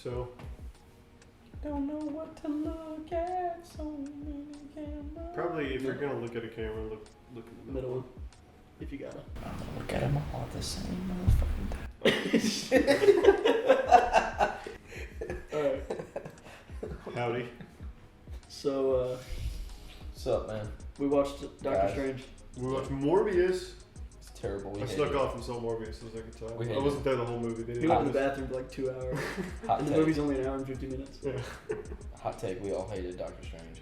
So. Don't know what to look at. So many cameras. Probably, if you're gonna look at a camera, look in the Middle one. If you gotta. Look at them all at the same motherfucking time. Alright. Howdy. So, What's up, man? we watched Doctor Guys. Strange. We watched Morbius. It's terrible. We I hate snuck it. off and saw Morbius the second time. We hate I wasn't there the whole movie. They He didn't went to do the this. bathroom for like 2 hours. Hot And the take. movie's only an hour and 50 minutes. Yeah. Hot take. We all hated Doctor Strange.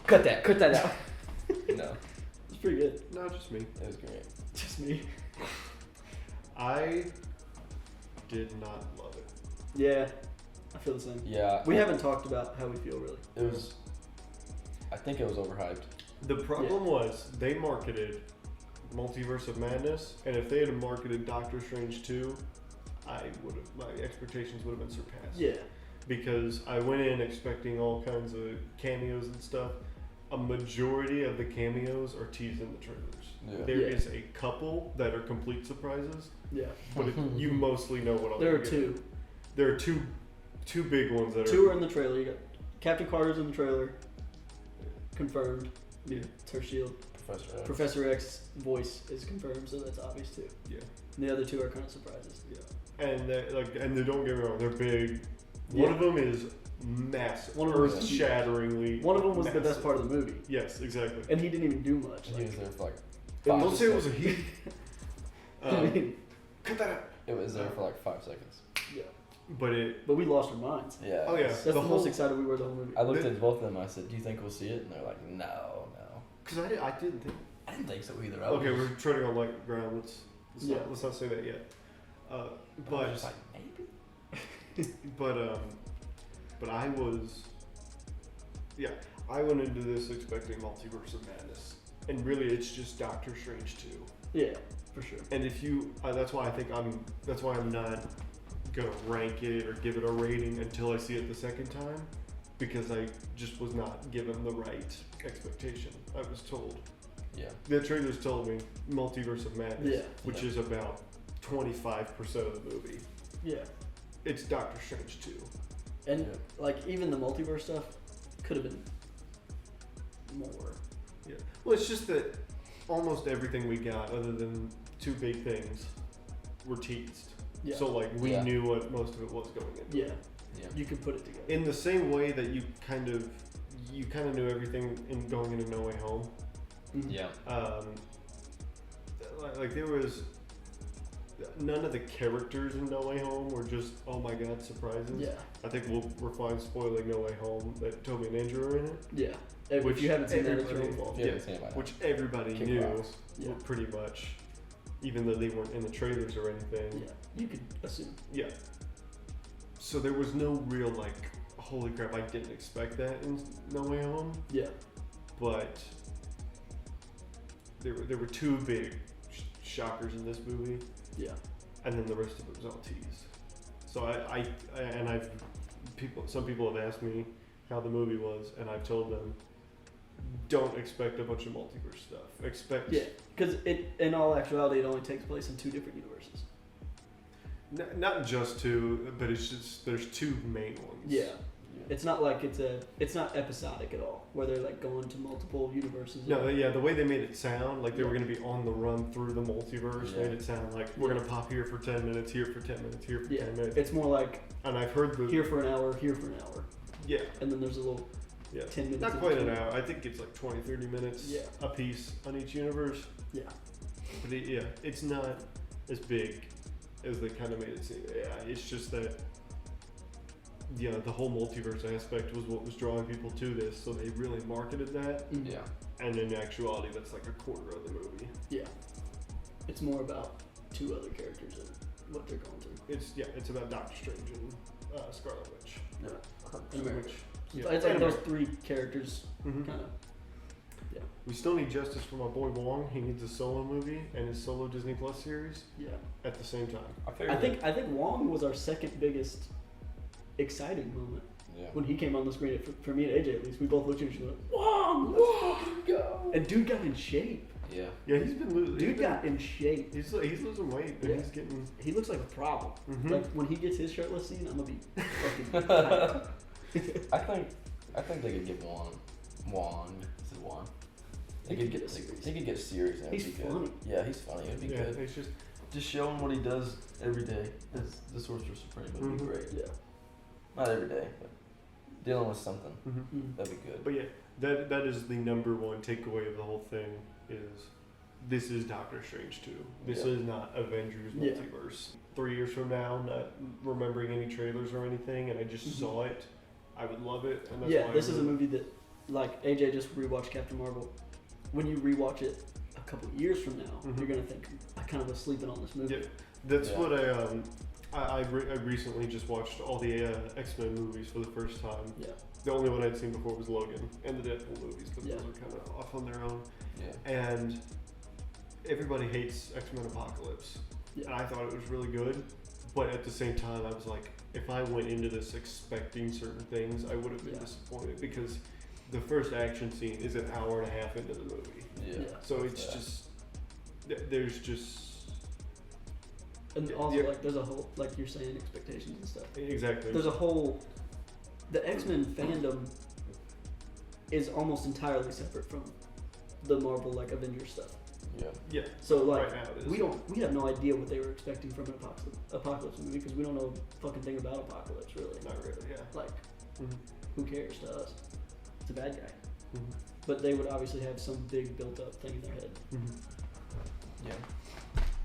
Cut that out. No, It's pretty good. No, just me. it was great. Just me. I did not love it. Yeah. I feel the same. Yeah. We haven't talked about how we feel, really. It was. I think it was overhyped. The problem was they marketed Multiverse of Madness, and if they had marketed Doctor Strange 2, my expectations would have been surpassed. Yeah. Because I went in expecting all kinds of cameos and stuff. A majority of the cameos are teased in the trailers. Yeah. There Yeah. is a couple that are complete surprises, Yeah. but you mostly know what I'm There are gonna get. two. There are two big ones that Two are. are in the trailer. You got Captain Carter's in the trailer. Confirmed. Yeah. It's her shield. Professor X. Professor X's voice is confirmed, so that's obvious too. Yeah. And the other two are kind of surprises. Yeah. And they don't get me wrong, they're big. Yeah. One of them is massive. One of them is earth-shatteringly. One of them was the massive. best part of the movie, Yes, exactly. and he didn't even do much. He was there for like. Don't Don't say it was a seconds. he. I mean, Cut that out. It was there for like 5 seconds. yeah. But we lost our minds. Yeah. Oh, yeah. That's The the, whole- most excited we were the whole movie. I looked at both of them. I said, "Do you think we'll see it?" And they're like, "No." because I didn't think. I didn't think so either. Okay, we're treading on light ground. Yeah. Let's not say that yet. I was But just like, maybe. but I was. Yeah, I went into this expecting Multiverse of Madness, and really it's just Doctor Strange 2. Yeah, for sure. And if you, that's why I'm not gonna rank it or give it a rating until I see it the second time, because I just was not given the right expectation. I was told. Yeah. The trailers told me Multiverse of Madness, Yeah. which Yeah. is about 25% of the movie. Yeah, It's Doctor Strange 2. and Yeah. like even the multiverse stuff could have been more. Yeah. Well, it's just that almost everything we got, other than two big things, were teased. Yeah. So like we Yeah. knew what most of it was going into. Yeah, Yeah. you can put it together. In the same way that you kind of knew everything in going into No Way Home. Mhm. Yeah. Like there was none of the characters in No Way Home were just oh my god surprises. Yeah, I think we're fine spoiling No Way Home that Toby and Andrew are in it, yeah. Which If you haven't seen that, it's your everybody- own fault. If you Yeah. haven't seen it by now. which everybody Kick knew rocks. Yeah. pretty much, even though they weren't in the trailers or anything. Yeah, you could assume. Yeah. So there was no real like, holy crap, I didn't expect that in No Way Home, Yeah, but there were two big shockers in this movie, yeah, and then the rest of it was all teased. So some people have asked me how the movie was, and I've told them, don't expect a bunch of multiverse stuff. Expect yeah. Because it, in all actuality, it only takes place in two different universes. not just two, but it's just there's two main ones. Yeah. It's not like it's not episodic at all, where they're like going to multiple universes. No, yeah, the way they made it sound like they were going to be on the run through the multiverse Yeah. made it sound like we're going to pop here for 10 minutes, here for 10 minutes, here for Yeah, 10 minutes. it's more like And I've heard the here for an hour, here for an hour, yeah, and then there's a little yeah, 10 minutes. not in quite an between. hour. I think it's like 20, 30 minutes Yeah. a piece on each universe. Yeah, But it's not as big as they kind of made it seem. Yeah, it's just that. Yeah, the whole multiverse aspect was what was drawing people to this, so they really marketed that. Mhm. Yeah. And in actuality, that's like a quarter of the movie. Yeah, it's more about two other characters and what they're going through. It's about Doctor Strange and Scarlet Witch. And America. Which, It's like those three characters, Mhm. kind of. Yeah, We still need justice for my boy Wong. He needs a solo movie and his solo Disney Plus series yeah. at the same time. I think Wong was our second biggest exciting moment Yeah. when he came on the screen. For me and AJ, at least, we both looked at each other. Wong, let's fucking go! And dude got in shape. Yeah. Yeah, he's been losing. Dude got in shape. He's losing weight, but Yeah. he's getting. He looks like a problem. Mhm. Like when he gets his shirtless scene, I'm gonna be fucking hyped. I think they could get Wong. Is it Wong? They could get serious. And He's it'd be funny. good. Yeah, he's funny. It'd be Yeah, good. it's just. Just showing what he does every day as the Sorcerer Supreme would be Mhm. great. Yeah. Not every day, but dealing with something. Mhm. Mm. That'd be good. But yeah, that is the number one takeaway of the whole thing is this is Doctor Strange 2. This Yeah. is not Avengers Yeah. Multiverse. 3 years from now, not remembering any trailers or anything, and I just Mhm. saw it, I would love it. And that's Yeah, why this I is a really- movie that, like, AJ just rewatched Captain Marvel. When you rewatch it a couple years from now, Mhm. you're gonna think, I kind of was sleeping on this movie. Yeah. That's Yeah. what I recently just watched all the X-Men movies for the first time. Yeah. The only one I'd seen before was Logan and the Deadpool movies, but Yeah. those are kind of off on their own. Yeah. And everybody hates X-Men Apocalypse. Yeah. And I thought it was really good, but at the same time, I was like, if I went into this expecting certain things, I would have been Yeah. disappointed because the first action scene is an hour and a half into the movie. Yeah. Yeah. So That's it's that. just, there's just, And Yeah, also, yeah. like, there's a whole, like you're saying, expectations and stuff. exactly. There's a whole, the X-Men fandom is almost entirely separate from the Marvel, like, Avengers stuff. Yeah. Yeah, So, like, right now it is. we have no idea what they were expecting from an apocalypse movie because we don't know a fucking thing about Apocalypse, really. Not really, yeah. Like, Mhm. who cares to us? It's a bad guy. Mhm. But they would obviously have some big built-up thing in their head. Mhm. Yeah.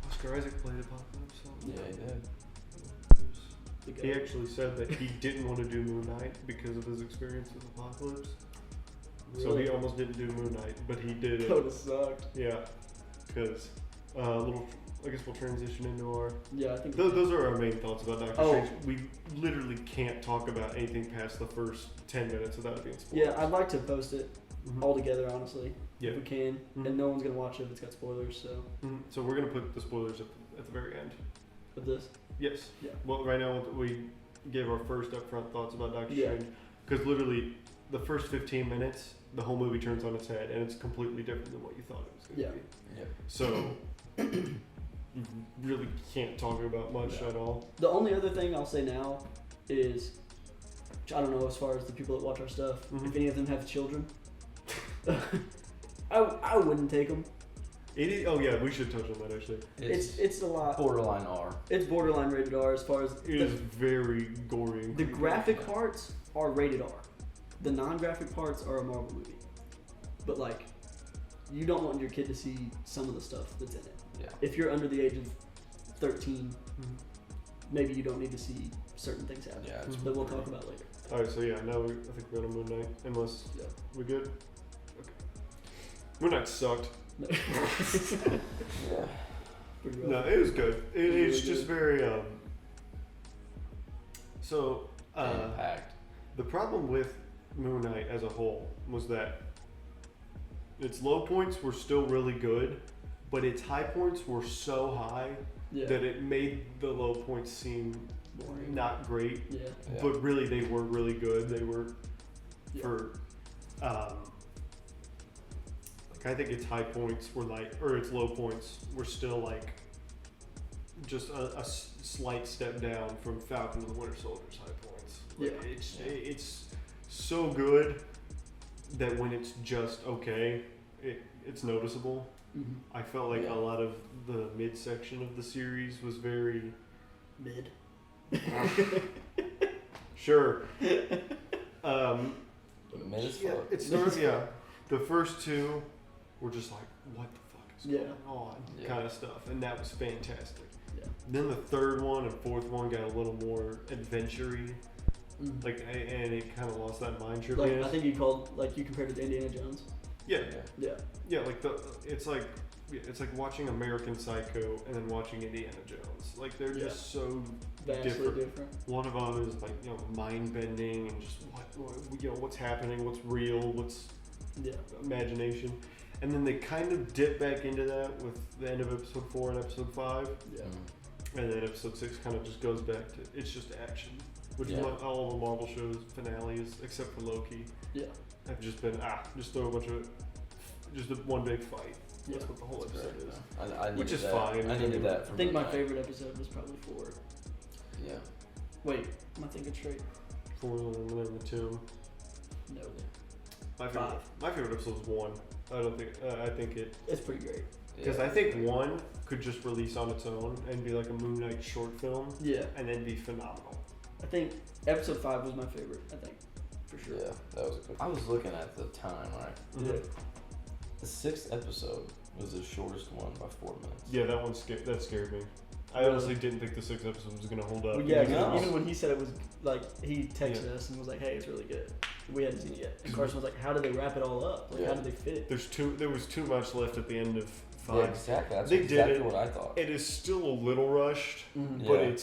Oscar Isaac played Apocalypse. So Yeah, he did. The He guy. actually said that he didn't want to do Moon Knight because of his experience with Apocalypse. So Really? he almost didn't do Moon Knight, but he did That would it. have sucked. Yeah, because I guess we'll transition into our. Yeah, I think. Those are our main thoughts about Doctor Oh. Strange. We literally can't talk about anything past the first 10 minutes without it being spoiled. Yeah, I'd like to post it all together, honestly, Yeah. if we can. Mhm. And no one's gonna watch it if it's got spoilers. So, So we're gonna put the spoilers at the very end. with this, Yes. Yeah. Well, right now we gave our first upfront thoughts about Doctor Yeah. Strange because literally the first 15 minutes, the whole movie turns on its head and it's completely different than what you thought it was going to Yeah. be. Yeah. So you really can't talk about much Yeah. at all. the only other thing I'll say now is, I don't know as far as the people that watch our stuff, Mhm. if any of them have children, I wouldn't take them. Oh yeah, we should touch on that actually. It's a lot. borderline R. It's borderline rated R as far as It is very gory. And the creepy. graphic parts are rated R. The non-graphic parts are a Marvel movie. But like, you don't want your kid to see some of the stuff that's in it. Yeah. If you're under the age of 13, Mhm. maybe you don't need to see certain things happen. Yeah. It's That we'll pretty- talk about later. All right, so yeah, now I think we're on Moon Knight. Unless Yeah. we good. Okay. Moon Knight sucked. Yeah. Pretty rough. No, it was good. It was It's really just good. very So Impact. the problem with Moon Knight as a whole was that its low points were still really good, but its high points were so high Yeah. that it made the low points seem Boring. not great. Yeah. Yeah. But really, they were really good. They were Yeah. for like I think its high points were like, or its low points were still like just a slight step down from Falcon and the Winter Soldier's high points. Like, Yeah. it's so good that when it's just okay, it's noticeable. Mhm. I felt like Yeah. a lot of the midsection of the series was very Mid. sure. Mid as Yeah, fuck. it started. Yeah, the first two were just like, what the fuck is Yeah. going on, Yeah. kind of stuff, and that was fantastic. Yeah. Then the third one and fourth one got a little more adventure-y, Mhm. like, and it kind of lost that mind trip. Like, I think you compared it to Indiana Jones. yeah, Yeah. yeah, like it's like watching American Psycho and then watching Indiana Jones. Like they're Yeah. just so Vastly different. different. One of them is like mind bending and just what's happening, what's real, what's Yeah. imagination, and then they kind of dip back into that with the end of episode 4 and episode 5, Yeah. and then episode 6 kind of just goes back to it's just action, which is Yeah. what all the Marvel shows finales except for Loki Yeah. have just been just throw a bunch of just one big fight. That's what the whole episode is. I needed Which is that. fine. I needed that. I think my favorite episode was probably 4. Yeah. Wait, am I thinking straight? 4 and then the tomb. No. My favorite episode was 1. I think it. It's pretty great. Because I think 1 could just release on its own and be like a MoonKnight short film. Yeah. And then be phenomenal. I think episode 5 was my favorite. I think, for sure. Yeah, that was good. I was looking at the time, right? Mm-hmm. Yeah. The 6th episode was the shortest one by 4 minutes. Yeah, that scared me. I honestly didn't think the 6th episode was gonna hold up. Well, yeah, No. even when he said it was like he texted us and was like, "Hey, it's really good." We hadn't seen it yet, and Carson was like, "How did they wrap it all up? Like, how did they fit?" There was too much left at the end of 5. Yeah, exactly. That's They did exactly it. what I thought. It is still a little rushed, Mhm. but Yeah.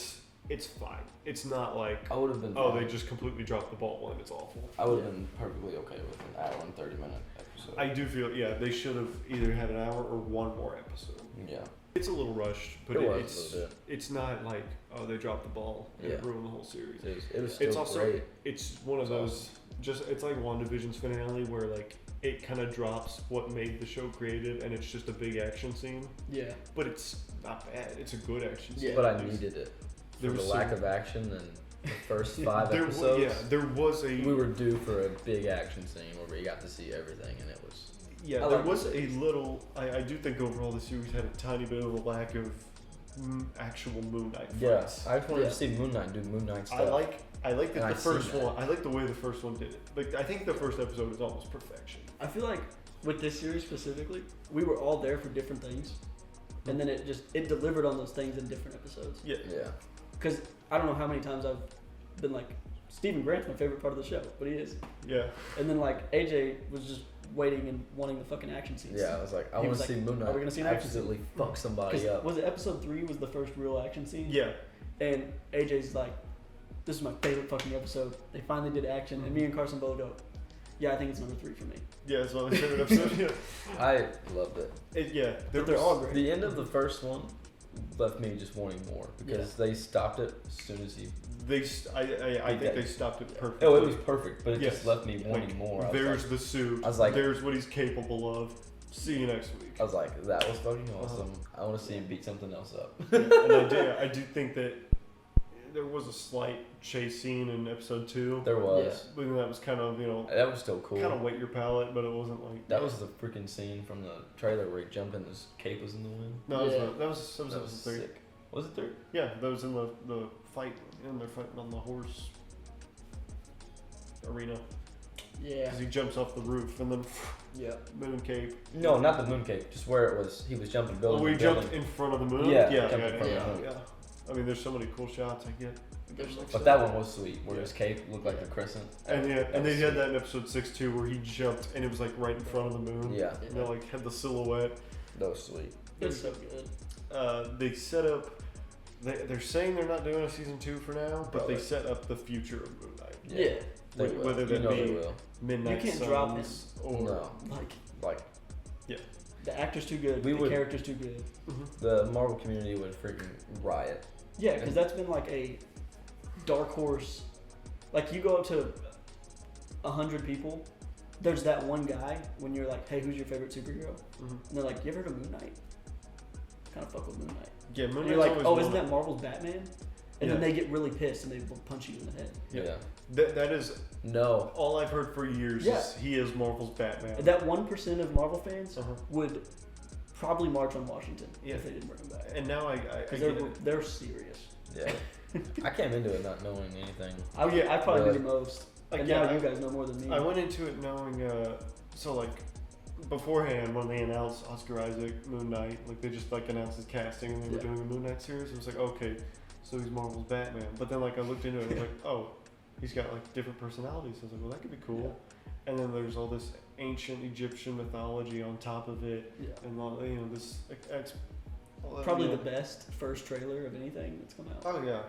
it's fine. It's not like I would have been. they just completely dropped the ball and it's awful. I would have been perfectly okay with an hour and 30-minute episode. I do feel they should have either had an hour or 1 more episode. Yeah. It's a little rushed, but It was it's a little bit. it's not like they dropped the ball and it Yeah. ruined the whole series. It was still It's also great. it's one of It those was it's like WandaVision's finale where like it kind of drops what made the show creative and it's just a big action scene, Yeah. but it's not bad. It's a good action scene. Yeah. But I needed it. There For the was lack some- of action and the first 5 there episodes. there was a We were due for a big action scene where we got to see everything, and it was. yeah I there like was it. a little. I do think overall the series had a tiny bit of a lack of actual MoonKnight fights. Yeah, I just wanted Yeah. to see Moon Knight do Moon Knight stuff. I like that And the I've seen first that. one. I like the way the first one did it. Like I think the first episode is almost perfection. I feel like with this series specifically, we were all there for different things, and then it delivered on those things in different episodes. Yeah. Yeah. Because I don't know how many times I've been like, Stephen Grant's my favorite part of the show, but he is. Yeah. And then like AJ was just waiting and wanting the fucking action scenes. Yeah, I was like, I He want was to see like, Moon Knight are we gonna see an action absolutely fuck somebody 'Cause up. was it episode 3 was the first real action scene? Yeah. And AJ's like, this is my favorite fucking episode. They finally did action, and me and Carson both go, yeah, I think it's number 3 for me. Yeah, it's my favorite episode. Yeah. I loved it. But they're all great. The end of the first one left me just wanting more because they stopped it as soon as he. I think they stopped it perfectly. Oh, it was perfect, but it Yes. just left me wanting Like, more. I was There's like, the suit. I was like- there's what he's capable of. See you next week. that was fucking awesome. I want to see him beat something else up. And I do think that there was a slight chase scene in episode 2. There was. I think that was kind of That was still cool. kind of wet your palate, but it wasn't like That was the freaking scene from the trailer where he jumped and his cape was in the wind. No, Yeah. that was That was episode 3. sick. Was it 3? Yeah, that was in the fight, and they're fighting on the horse arena Yeah. because he jumps off the roof and then Yeah. moon cape. No, not the moon cape. Just where it was. He was jumping building. Oh, we to building. jumped in front of the moon. Yeah, yeah, jumped in yeah, front yeah, of the moon. yeah. I mean, there's so many cool shots. I get. But that one was sweet, where his cape looked like a crescent. And That and they was had sweet. that in episode 6 too, where he jumped and it was like right in front of the moon. Yeah, And they like had the silhouette. that was sweet. It's so good. They set up. They're saying they're not doing a season 2 for now, but Probably. they set up the future of MoonKnight. Yeah. They will. Whether You that know be they will. Midnight You can't Suns drop him. or No, Like, like the actor's too good. We the would- character's too good. the Marvel community would freaking riot. Yeah, because that's been like a dark horse. Like, you go up to 100 people, there's that one guy when you're like, hey, who's your favorite superhero? And they're like, you ever heard of Moon Knight? Kind of fuck with Moon Knight. Yeah, Moon And Knight's you're like, always oh, one isn't of- that Marvel's Batman? And then they get really pissed and they will punch you in the head. Yeah. That is No. all I've heard for years. Yeah. Is he is Marvel's Batman. And that 1% of Marvel fans Uh-huh. would probably march on Washington Yeah. if they didn't bring him back. And now I Because get it. they're serious. Yeah. I came into it not knowing anything. I probably Really? did the most. And Again, now you guys know more than me. I went into it knowing, so like beforehand when they announced Oscar Isaac, Moon Knight, like they just like announced his casting and they were Yeah. doing a Moon Knight series. It was like, okay, so he's Marvel's Batman. But then like I looked into it and I was like, oh, he's got like different personalities. I was like, well, that could be cool. And then there's all this ancient Egyptian mythology on top of it, Yeah. and all this all that, Probably you know. the best first trailer of anything that's come out. Oh yeah,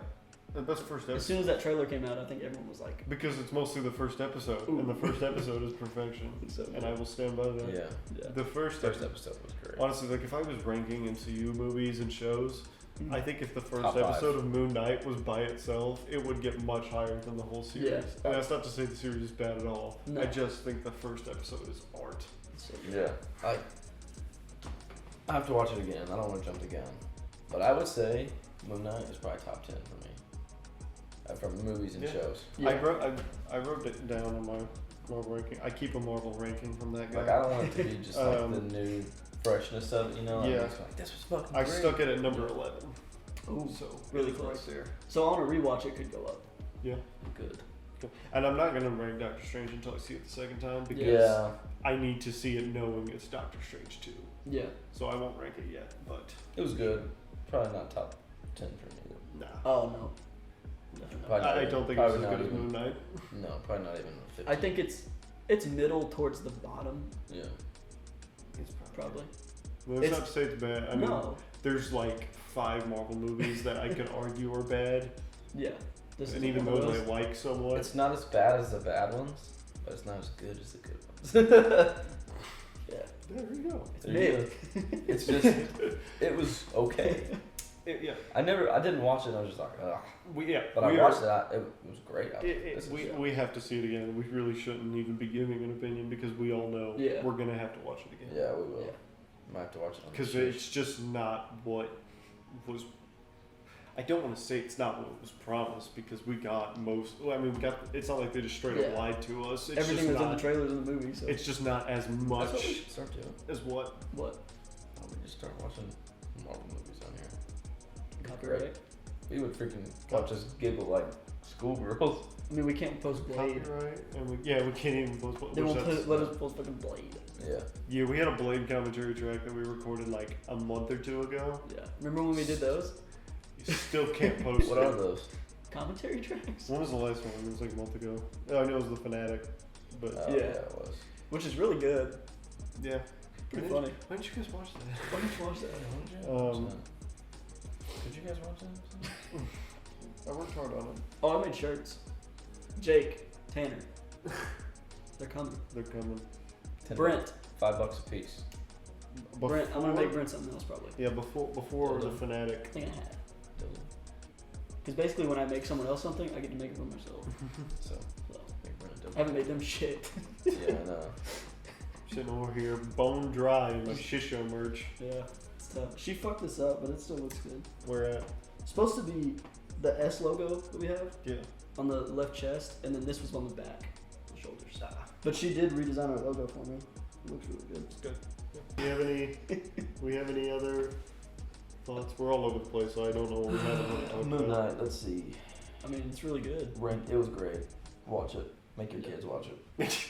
the best first As episode. soon as that trailer came out, I think everyone was like, Because it's mostly the first episode, Ooh. and the first episode is perfection, So and I will stand by that. Yeah. yeah. The first Episode was great. honestly, like if I was ranking MCU movies and shows, I think if the first Top 5. episode of Moon Knight was by itself, it would get much higher than the whole series. Yeah. And that's not to say the series is bad at all. No. I just think the first episode is art. So, Yeah. I have to watch it again. I don't want to jump the gun. But I would say MoonKnight is probably top 10 for me. From movies and shows. Yeah. I wrote it down on my Marvel ranking. I keep a Marvel ranking from that guy. Like, I don't want it to be just like the new freshness of it, you know? Yeah. Like, this was fucking I great. stuck it at number 11. Ooh, So really it's close. right there. So on a rewatch, it could go up. Yeah. Good. And I'm not gonna rank Doctor Strange until I see it the second time because Yeah. I need to see it knowing it's Doctor Strange 2. Yeah. So I won't rank it yet, but It was good. Probably not top 10 for me. nah. Oh no. Definitely not. Probably not I even- don't think it's probably as not good as even- Moon Knight. No, probably not even 15. I think it's middle towards the bottom, Yeah. It's probably. Well, it's It's- not to say it's bad. I mean, No. there's like 5 Marvel movies that I could argue are bad, Yeah. This and is even one of those I like somewhat. It's not as bad as the bad ones, but it's not as good as the good ones. Yeah. There you go. It's There you mid. go. It's just, it was okay. Yeah, I didn't watch it and I was just like, ugh. But I we watched it, it was great. I was like, It, this is we, shit. we have to see it again. We really shouldn't even be giving an opinion because we all know Yeah. we're gonna have to watch it again. Yeah, we will. Yeah. Might have to watch it on Because the it's just not what was. I don't want to say it's not what was promised because we got most. Well, I mean, we got. It's not like they just straight up Yeah. lied to us. It's Everything just that's in not, the trailers and the movie. So It's just not as That's what we much should start doing. as what. what? Why don't we just start watching Marvel movies on here? Copyright. We would freaking watch us giggle like schoolgirls. I mean, we can't post Blade. Copyright, and we can't even post. They which won't that's- let us post fucking Blade. Yeah. Yeah, we had a Blade commentary track that we recorded like a month or 2 ago. Yeah. Remember when we did those You still can't post What it. are those? commentary tracks? When was the last one? It was like a month ago. Oh, I know it was the Fanatic, but Oh, Yeah. it was. Which is really good. yeah. Pretty Why funny. Why didn't you guys watch that? Why didn't you watch that? Did you guys watch that? I worked hard on it. Oh, I made shirts. Jake, Tanner. They're coming. They're coming. Brent. $5 a piece. Brent. I'm gonna make Brent something else probably. Yeah, before the Fanatic. I think I have. Because basically, when I make someone else something, I get to make it for myself. So, So make Brent double. I haven't made them shit. Yeah, I know. Sitting over here, bone dry in my Shisho merch. Yeah, it's tough. She fucked this up, but it still looks good. Where at? It's supposed to be the S logo that we have Yeah. on the left chest, and then this was on the back, the shoulders. But she did redesign our logo for me. It looks really good. It's good. We have any other thoughts? We're all over the place, so I don't know what we have. MoonKnight, let's see. I mean, it's really good. It was great. Watch it. Make your kids watch it.